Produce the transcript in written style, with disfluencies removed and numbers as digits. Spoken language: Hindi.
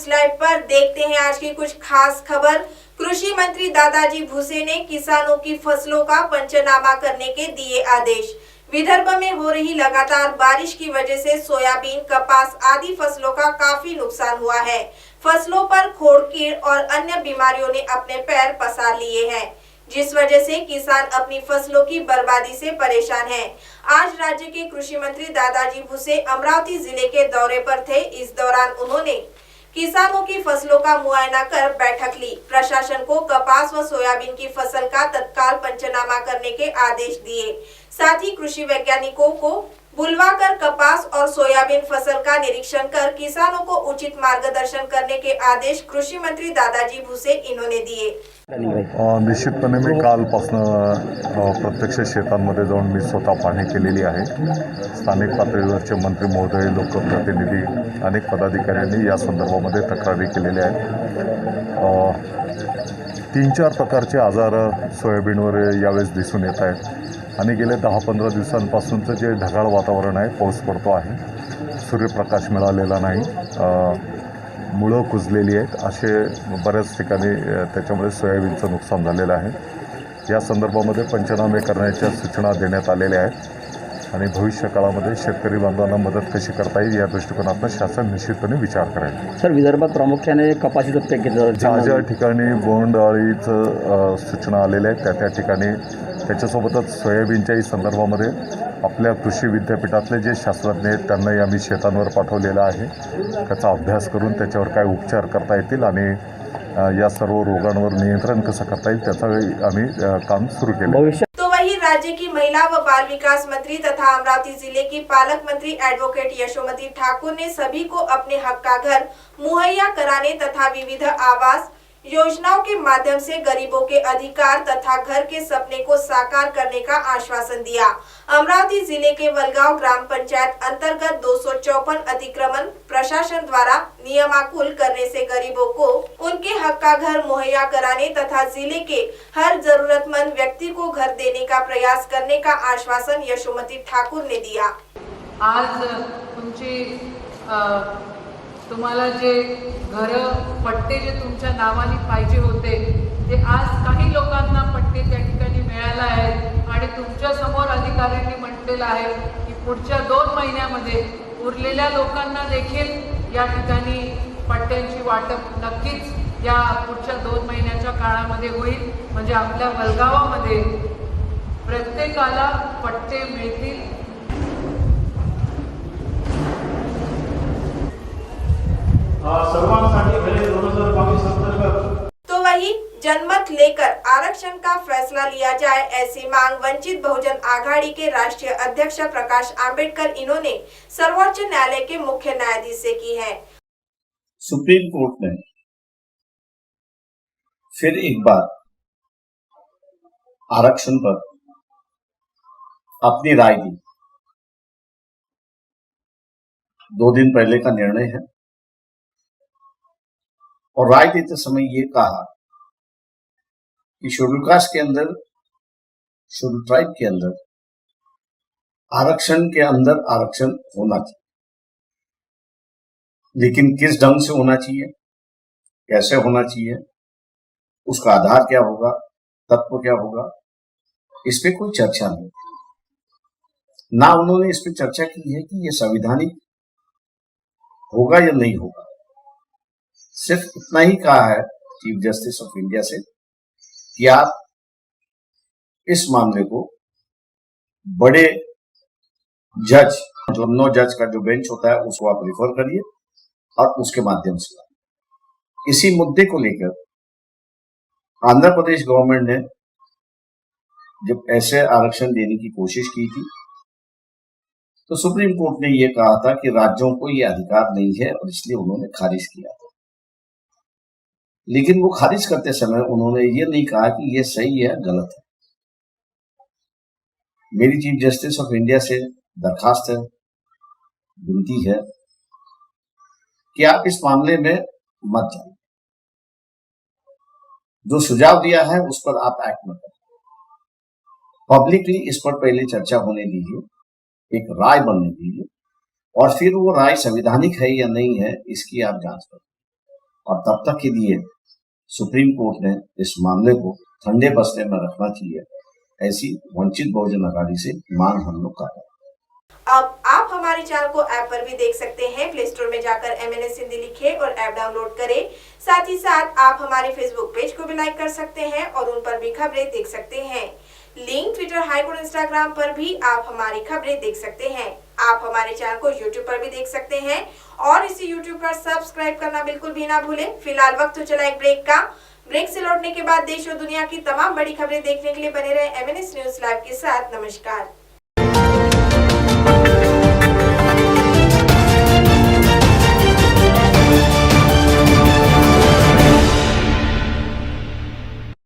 न्यूज लाइव पर देखते हैं आज की कुछ खास खबर। कृषि मंत्री दादाजी भुसे ने किसानों की फसलों का पंचनामा करने के दिए आदेश। विदर्भ में हो रही लगातार बारिश की वजह से सोयाबीन, कपास आदि फसलों का काफी नुकसान हुआ है। फसलों पर खोड़ कीड़ और अन्य बीमारियों ने अपने पैर पसार लिए हैं, जिस वजह से किसान अपनी फसलों की बर्बादी से परेशान हैं। आज राज्य के कृषि मंत्री दादाजी भुसे अमरावती जिले के दौरे पर थे। इस दौरान उन्होंने किसानों की फसलों का मुआयना कर बैठक ली। प्रशासन को कपास व सोयाबीन की फसल का तत्काल पंचनामा करने के आदेश दिए। साथ ही कृषि वैज्ञानिकों को बुलवाकर कपास और सोयाबीन फसल का निरीक्षण कर किसानों को उचित मार्गदर्शन करने के आदेश कृषी मंत्री दादाजी भुसे इन्होंने दिए। निश्चितपणे मी कालपासून प्रत्यक्ष शेतांमध्ये जाऊन मी स्वतः पाहणी केलेली आहे। स्थानिक पातळीवरचे मंत्री महोदय, लोकप्रतिनिधी, अनेक पदाधिकाऱ्यांनी या संदर्भामध्ये तक्रारी केलेल्या आहेत। 3-4 प्रकारचे आजार सोयाबीनवर यावेळेस दिसून येत आहेत आणि गेले 10-15 दिवसांपासूनचं जे ढगाळ वातावरण आहे, पाऊस पडतो आहे, सूर्यप्रकाश मिळालेला नाही, मुळं कुजलेली आहेत, असे बऱ्याच ठिकाणी त्याच्यामुळे सोयाबीनचं नुकसान झालेलं आहे। या संदर्भामध्ये पंचनामे करण्याच्या सूचना देण्यात आलेल्या आहेत आणि भविष्य काळामध्ये शेतकरी बांधवांना मदत कशी करता येईल या दृष्टिकोनातून शासन निश्चितपणे विचार करेल। सर, विदर्भात प्रामुख्याने कपाशीचं पीक घेतलं जातं। ज्या ठिकाणी बोंडअळीचं सूचना आलेल्या आहेत त्या ठिकाणी त्याच्यासोबतच सोयाबीनच्याही संदर्भामध्ये आपल्या कृषी विद्यापीठातले जे शास्त्रज्ञ आहेत त्यांनाही आम्ही शेतांवर पाठवलेलं आहे। त्याचा अभ्यास करून त्याच्यावर काय उपचार करता येतील आणि या सर्व रोगांवर नियंत्रण कसं करता येईल त्याचं आम्ही काम सुरू केलं। तो वही राज्य की महिला व बाल विकास मंत्री तथा अमरावती जिले की पालक मंत्री एडवोकेट यशोमती ठाकुर ने सभी को अपने हक का घर मुहैया कराने तथा विविध आवास योजनाओं के माध्यम से गरीबों के अधिकार तथा घर के सपने को साकार करने का आश्वासन दिया। अमरावती जिले के वलगांव ग्राम पंचायत अंतर्गत 254 अतिक्रमण प्रशासन द्वारा नियमाकुल करने से गरीबों को उनके हक का घर मुहैया कराने तथा जिले के हर जरूरतमंद व्यक्ति को घर देने का प्रयास करने का आश्वासन यशोमती ठाकुर ने दिया। आज तुम्हाला जे घर पट्टे जे तुमच्या नावाने पाहिजे होते ते आज काही लोकांना पट्टे त्या ठिकाणी मिळाले आहेत आणि तुमच्या समोर अधिकाऱ्यांनी म्हटलेलं आहे की पुढच्या 2 महिन्यामध्ये उरलेल्या लोकांना देखील या ठिकाणी पट्ट्यांची वाटप नक्कीच या पुढच्या 2 महिन्याच्या काळामध्ये होईल। म्हणजे आपल्या वलगावामध्ये प्रत्येकाला पट्टे मिळतील। तो वही जनमत लेकर आरक्षण का फैसला लिया जाए, ऐसी मांग वंचित बहुजन आघाड़ी के राष्ट्रीय अध्यक्ष प्रकाश आंबेडकर इन्होंने सर्वोच्च न्यायालय के मुख्य न्यायाधीश से की है। सुप्रीम कोर्ट ने फिर एक बार आरक्षण पर अपनी राय दी। 2 दिन पहले का निर्णय है और राय देते समय ये कहा कि शेड्यूल कास्ट के अंदर, शेड्यूल ट्राइब के अंदर आरक्षण के अंदर आरक्षण होना चाहिए, लेकिन किस ढंग से होना चाहिए, कैसे होना चाहिए, उसका आधार क्या होगा, तत्व क्या होगा, इस पे कोई चर्चा नहीं। ना उन्होंने इस पे चर्चा की है कि यह संवैधानिक होगा या नहीं होगा। सिर्फ इतना ही कहा है चीफ जस्टिस ऑफ इंडिया से कि आप इस मामले को बड़े जज, जो 9 जज का जो बेंच होता है उसको आप रिफर करिए और उसके माध्यम से लाइए। इसी मुद्दे को लेकर आंध्र प्रदेश गवर्नमेंट ने जब ऐसे आरक्षण देने की कोशिश की थी तो सुप्रीम कोर्ट ने यह कहा था कि राज्यों को यह अधिकार नहीं है और इसलिए उन्होंने खारिज किया था। लेकिन वो खारिज करते समय उन्होंने ये नहीं कहा कि ये सही है गलत है। मेरी चीफ जस्टिस ऑफ इंडिया से दरखास्त है, विनती है कि आप इस मामले में मत जाइए। जो सुझाव दिया है उस पर आप एक्ट मत करें। पब्लिकली इस पर पहले चर्चा होने दीजिए, एक राय बनने दीजिए और फिर वो राय संवैधानिक है या नहीं है इसकी आप जांच करें। और तब तक के लिए सुप्रीम कोर्ट ने इस मामले को ठंडे बस्ते में रखना चाहिए, ऐसी वंचित बहुजन अघाड़ी से मांग हम लोग कर रहे हैं। अब आप हमारे चैनल को ऐप पर भी देख सकते हैं। प्ले स्टोर में जाकर MNS हिंदी लिखें और ऐप डाउनलोड करें। साथ ही साथ आप हमारे फेसबुक पेज को भी लाइक कर सकते हैं और उन पर भी खबरें देख सकते हैं। लिंक ट्विटर, हाइक और इंस्टाग्राम पर भी आप हमारी खबरें देख सकते हैं। आप हमारे चैनल को यूट्यूब पर भी देख सकते हैं और इसे यूट्यूब पर सब्सक्राइब करना बिल्कुल भी ना भूलें। फिलहाल वक्त तो चला एक ब्रेक का। ब्रेक से लौटने के बाद देश और दुनिया की तमाम बड़ी खबरें देखने के लिए बने रहे MNS न्यूज लाइव के साथ। नमस्कार।